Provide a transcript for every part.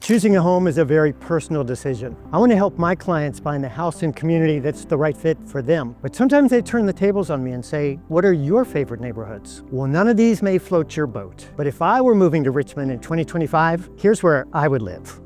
Choosing a home is a very personal decision. I want to help my clients find the house and community that's the right fit for them. But sometimes they turn the tables on me and say, what are your favorite neighborhoods? Well, none of these may float your boat. But if I were moving to Richmond in 2025, here's where I would live.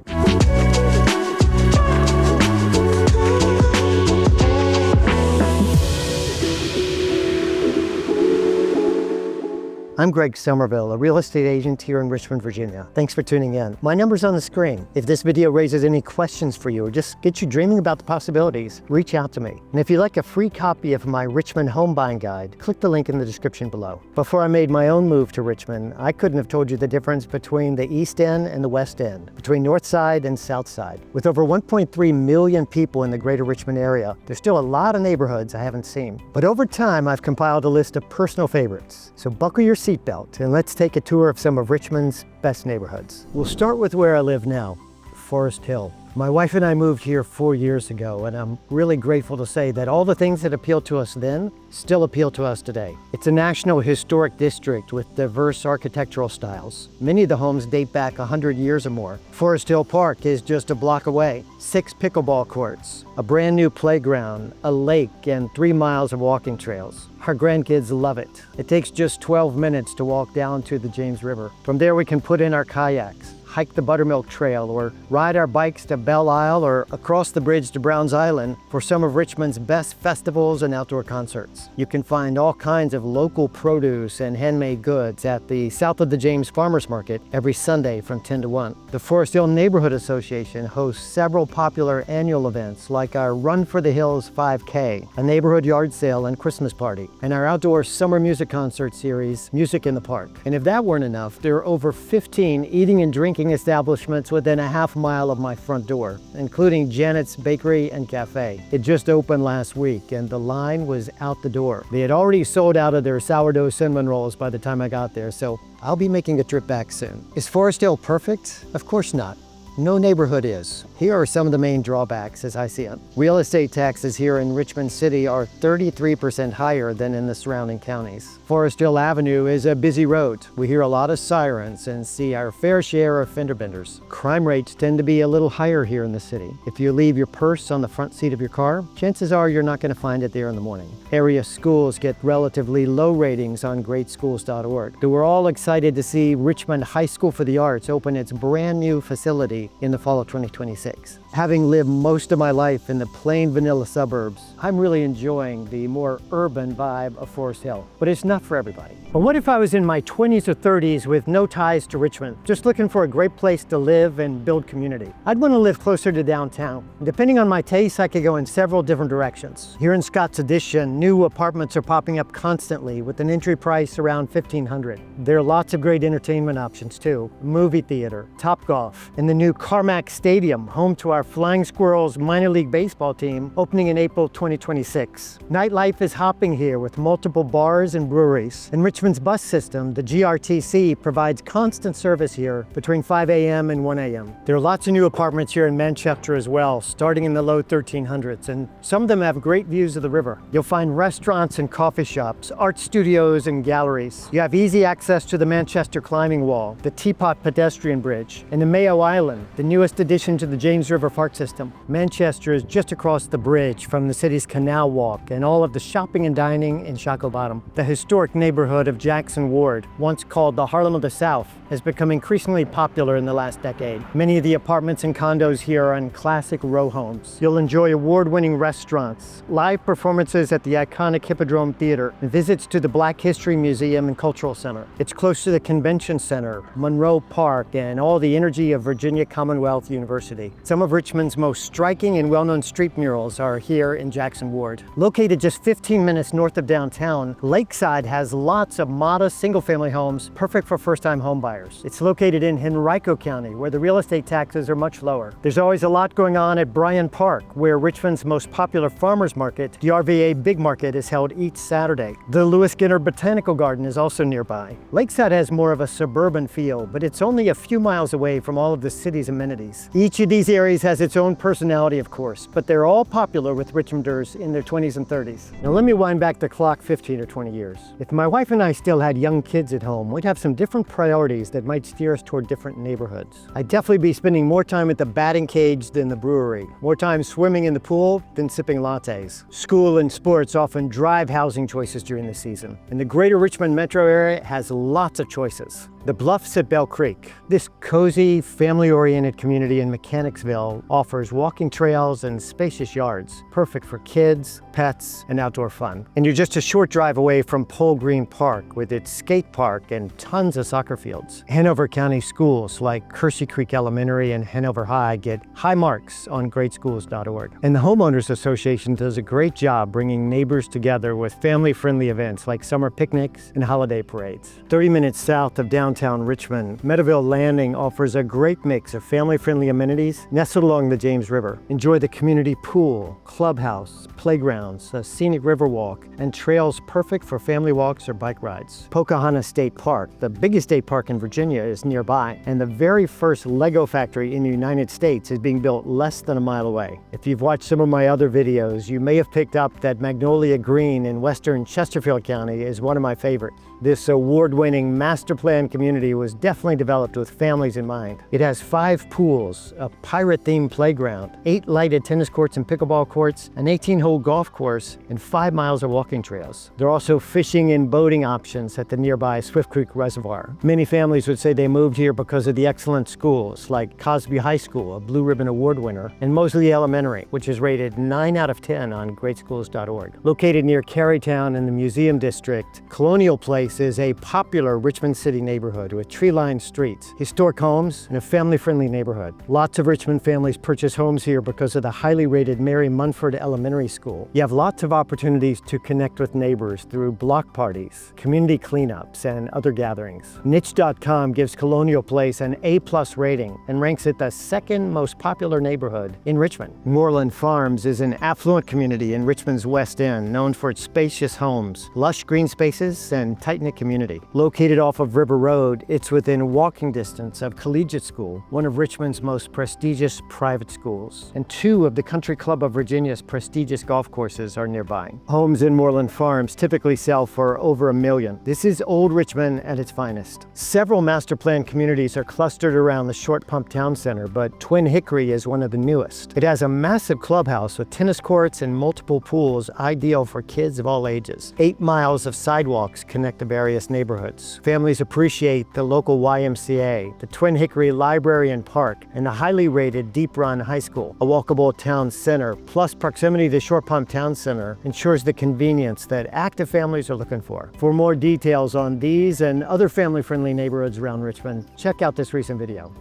I'm Greg Somerville, a real estate agent here in Richmond, Virginia. Thanks for tuning in. My number's on the screen. If this video raises any questions for you or just gets you dreaming about the possibilities, reach out to me. And if you'd like a free copy of my Richmond home buying guide, click the link in the description below. Before I made my own move to Richmond, I couldn't have told you the difference between the East End and the West End, between North Side and South Side. With over 1.3 million people in the greater Richmond area, there's still a lot of neighborhoods I haven't seen. But over time, I've compiled a list of personal favorites. So buckle your seatbelt and let's take a tour of some of Richmond's best neighborhoods. We'll start with where I live now, Forest Hill. My wife and I moved here 4 years ago, and I'm really grateful to say that all the things that appealed to us then still appeal to us today. It's a national historic district with diverse architectural styles. Many of the homes date back 100 years or more. Forest Hill Park is just a block away. 6 pickleball courts, a brand new playground, a lake, and 3 miles of walking trails. Our grandkids love it. It takes just 12 minutes to walk down to the James River. From there we can put in our kayaks, hike the Buttermilk Trail, or ride our bikes to Belle Isle or across the bridge to Browns Island for some of Richmond's best festivals and outdoor concerts. You can find all kinds of local produce and handmade goods at the South of the James Farmers Market every Sunday from 10 to 1. The Forest Hill Neighborhood Association hosts several popular annual events like our Run for the Hills 5K, a neighborhood yard sale and Christmas party, and our outdoor summer music concert series, Music in the Park. And if that weren't enough, there are over 15 eating and drinking establishments within a half mile of my front door, including Janet's Bakery and Cafe. It just opened last week and the line was out the door. They had already sold out of their sourdough cinnamon rolls by the time I got there, so I'll be making a trip back soon. Is Forest Hill perfect? Of course not. No neighborhood is. Here are some of the main drawbacks as I see it. Real estate taxes here in Richmond City are 33% higher than in the surrounding counties. Forest Hill Avenue is a busy road. We hear a lot of sirens and see our fair share of fender benders. Crime rates tend to be a little higher here in the city. If you leave your purse on the front seat of your car, chances are you're not going to find it there in the morning. Area schools get relatively low ratings on greatschools.org. Though we're all excited to see Richmond High School for the Arts open its brand new facility in the fall of 2026. Having lived most of my life in the plain vanilla suburbs, I'm really enjoying the more urban vibe of Forest Hill, but it's not for everybody. But what if I was in my 20s or 30s with no ties to Richmond, just looking for a great place to live and build community? I'd want to live closer to downtown. Depending on my taste, I could go in several different directions. Here in Scott's Addition, new apartments are popping up constantly with an entry price around $1,500. There are lots of great entertainment options too. Movie theater, Topgolf, and the new Carmack Stadium, home to our Flying Squirrels minor league baseball team, opening in April 2026. Nightlife is hopping here with multiple bars and breweries. In Richmond's bus system, the GRTC provides constant service here between 5 a.m. and 1 a.m. There are lots of new apartments here in Manchester as well, starting in the low 1300s, and some of them have great views of the river. You'll find restaurants and coffee shops, art studios and galleries. You have easy access to the Manchester Climbing Wall, the Teapot Pedestrian Bridge, and the Mayo Island, the newest addition to the James River Park system. Manchester is just across the bridge from the city's Canal Walk and all of the shopping and dining in Shockoe Bottom. The historic neighborhood of Jackson Ward, once called the Harlem of the South, has become increasingly popular in the last decade. Many of the apartments and condos here are in classic row homes. You'll enjoy award-winning restaurants, live performances at the iconic Hippodrome Theater, and visits to the Black History Museum and Cultural Center. It's close to the Convention Center, Monroe Park, and all the energy of Virginia Commonwealth University. Some of Richmond's most striking and well-known street murals are here in Jackson Ward. Located just 15 minutes north of downtown, Lakeside has lots of modest single-family homes, perfect for first-time homebuyers. It's located in Henrico County, where the real estate taxes are much lower. There's always a lot going on at Bryan Park, where Richmond's most popular farmers market, the RVA Big Market, is held each Saturday. The Lewis Skinner Botanical Garden is also nearby. Lakeside has more of a suburban feel, but it's only a few miles away from all of the city's amenities. Each of these areas has has its own personality, of course, but they're all popular with Richmonders in their 20s and 30s. Now let me wind back the clock 15 or 20 years. If my wife and I still had young kids at home, we'd have some different priorities that might steer us toward different neighborhoods. I'd definitely be spending more time at the batting cage than the brewery, more time swimming in the pool than sipping lattes. School and sports often drive housing choices during the season, and the greater Richmond metro area has lots of choices. The Bluffs at Bell Creek. This cozy, family-oriented community in Mechanicsville offers walking trails and spacious yards, perfect for kids, pets, and outdoor fun. And you're just a short drive away from Pole Green Park with its skate park and tons of soccer fields. Hanover County schools like Kersey Creek Elementary and Hanover High get high marks on greatschools.org. And the Homeowners Association does a great job bringing neighbors together with family-friendly events like summer picnics and holiday parades. 30 minutes south of downtown Richmond, Meadowville Landing offers a great mix of family-friendly amenities nestled along the James River. Enjoy the community pool, clubhouse, playgrounds, a scenic river walk, and trails perfect for family walks or bike rides. Pocahontas State Park, the biggest state park in Virginia, is nearby, and the very first Lego factory in the United States is being built less than a mile away. If you've watched some of my other videos, you may have picked up that Magnolia Green in western Chesterfield County is one of my favorites. This award-winning master plan community was definitely developed with families in mind. It has 5 pools, a pirate-themed playground, 8 lighted tennis courts and pickleball courts, an 18-hole golf course, and 5 miles of walking trails. There are also fishing and boating options at the nearby Swift Creek Reservoir. Many families would say they moved here because of the excellent schools like Cosby High School, a Blue Ribbon Award winner, and Mosley Elementary, which is rated 9 out of 10 on greatschools.org. Located near Carytown in the Museum District, Colonial Place is a popular Richmond City neighborhood with tree-lined streets, historic homes, and a family-friendly neighborhood. Lots of Richmond families purchase homes here because of the highly rated Mary Munford Elementary School. You have lots of opportunities to connect with neighbors through block parties, community cleanups, and other gatherings. Niche.com gives Colonial Place an A+ rating and ranks it the 2nd most popular neighborhood in Richmond. Moreland Farms is an affluent community in Richmond's West End, known for its spacious homes, lush green spaces, and tight-knit community. Located off of River Road, it's within walking distance of Collegiate School, one of Richmond's most prestigious private schools, and 2 of the Country Club of Virginia's prestigious golf courses are nearby. Homes in Moreland Farms typically sell for over $1 million. This is Old Richmond at its finest. Several master plan communities are clustered around the Short Pump Town Center, but Twin Hickory is one of the newest. It has a massive clubhouse with tennis courts and multiple pools, ideal for kids of all ages. 8 miles of sidewalks connect the various neighborhoods. Families appreciate the local YMCA, the Twin Hickory Library and Park, and the highly rated Deep Run High School. A walkable town center, plus proximity to the Short Pump Town Center, ensures the convenience that active families are looking for. For more details on these and other family-friendly neighborhoods around Richmond, check out this recent video.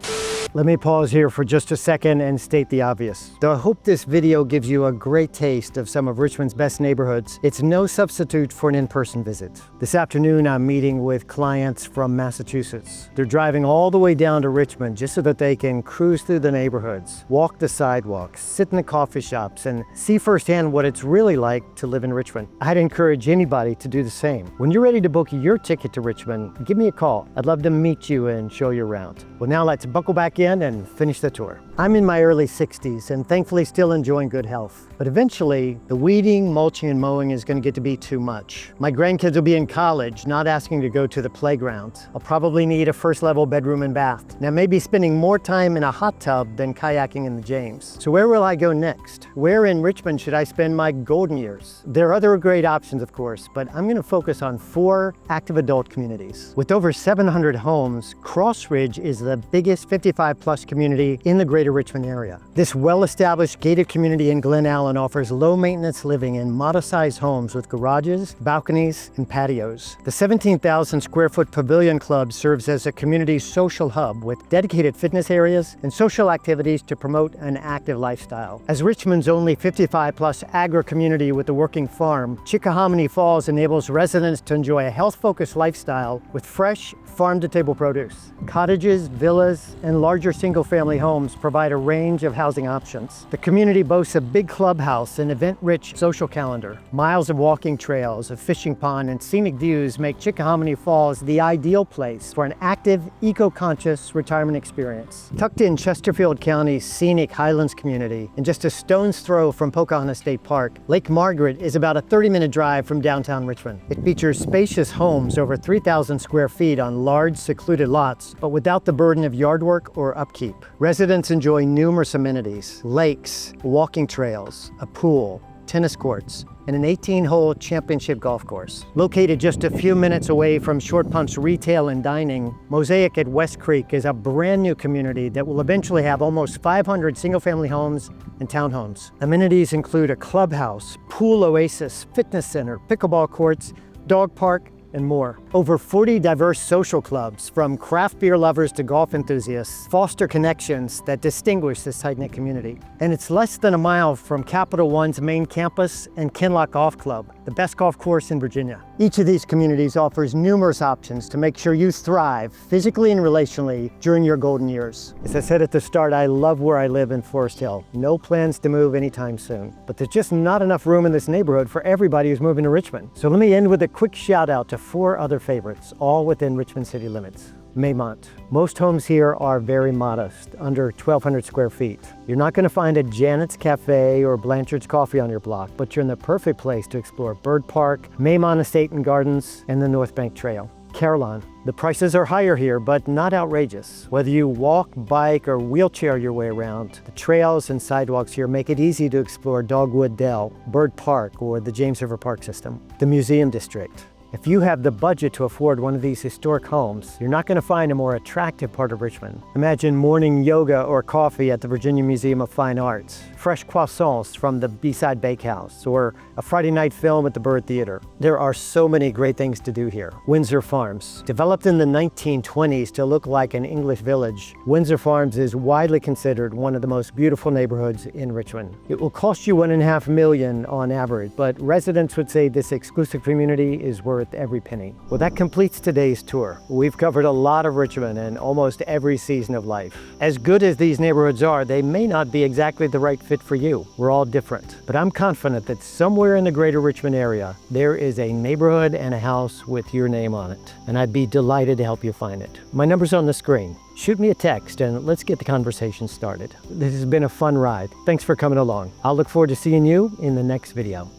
Let me pause here for just a second and state the obvious. Though I hope this video gives you a great taste of some of Richmond's best neighborhoods, it's no substitute for an in-person visit. This afternoon, I'm meeting with clients from Massachusetts. They're driving all the way down to Richmond just so that they can cruise through the neighborhoods, walk the sidewalks, sit in the coffee shops, and see firsthand what it's really like to live in Richmond. I'd encourage anybody to do the same. When you're ready to book your ticket to Richmond, give me a call. I'd love to meet you and show you around. Well, now let's buckle back in and finish the tour. I'm in my early 60s and thankfully still enjoying good health. But eventually, the weeding, mulching, and mowing is going to get to be too much. My grandkids will be in college, not asking to go to the playground. I'll probably need a first-level bedroom and bath. Now, maybe spending more time in a hot tub than kayaking in the James. So where will I go next? Where in Richmond should I spend my golden years? There are other great options, of course, but I'm going to focus on 4 active adult communities. With over 700 homes, Cross Ridge is the biggest 55-plus community in the greater Richmond area. This well-established gated community in Glen Allen offers low-maintenance living in modest-sized homes with garages, balconies, and patios. The 17,000 square foot Pavilion Club serves as a community social hub with dedicated fitness areas and social activities to promote an active lifestyle. As Richmond's only 55-plus agro-community with a working farm, Chickahominy Falls enables residents to enjoy a health-focused lifestyle with fresh, farm-to-table produce. Cottages, villas, and large larger single-family homes provide a range of housing options. The community boasts a big clubhouse, an event-rich social calendar. Miles of walking trails, a fishing pond, and scenic views make Chickahominy Falls the ideal place for an active, eco-conscious retirement experience. Tucked in Chesterfield County's scenic Highlands community, and just a stone's throw from Pocahontas State Park, Lake Margaret is about a 30-minute drive from downtown Richmond. It features spacious homes over 3,000 square feet on large, secluded lots, but without the burden of yard work or upkeep. Residents enjoy numerous amenities: lakes, walking trails, a pool, tennis courts, and an 18-hole championship golf course. Located just a few minutes away from Short Pump's retail and dining, Mosaic at West Creek is a brand new community that will eventually have almost 500 single-family homes and townhomes. Amenities include a clubhouse, pool oasis, fitness center, pickleball courts, dog park, and more. Over 40 diverse social clubs, from craft beer lovers to golf enthusiasts, foster connections that distinguish this tight-knit community. And it's less than a mile from Capital One's main campus and Kinloch Golf Club, the best golf course in Virginia. Each of these communities offers numerous options to make sure you thrive physically and relationally during your golden years. As I said at the start, I love where I live in Forest Hill. No plans to move anytime soon, but there's just not enough room in this neighborhood for everybody who's moving to Richmond. So let me end with a quick shout out to 4 other favorites, all within Richmond city limits. Maymont. Most homes here are very modest, under 1,200 square feet. You're not going to find a Janet's Cafe or Blanchard's Coffee on your block, but you're in the perfect place to explore Bird Park, Maymont Estate and Gardens, and the North Bank Trail. Carillon. The prices are higher here, but not outrageous. Whether you walk, bike, or wheelchair your way around, the trails and sidewalks here make it easy to explore Dogwood Dell, Bird Park, or the James River Park system. The Museum District. If you have the budget to afford one of these historic homes, you're not going to find a more attractive part of Richmond. Imagine morning yoga or coffee at the Virginia Museum of Fine Arts, fresh croissants from the B-Side Bakehouse, or a Friday night film at the Byrd Theater. There are so many great things to do here. Windsor Farms. Developed in the 1920s to look like an English village, Windsor Farms is widely considered one of the most beautiful neighborhoods in Richmond. It will cost you $1.5 million on average, but residents would say this exclusive community is worth every penny. Well, that completes today's tour. We've covered a lot of Richmond and almost every season of life. As good as these neighborhoods are, they may not be exactly the right fit for you. We're all different. But I'm confident that somewhere in the greater Richmond area, there is a neighborhood and a house with your name on it. And I'd be delighted to help you find it. My number's on the screen. Shoot me a text and let's get the conversation started. This has been a fun ride. Thanks for coming along. I'll look forward to seeing you in the next video.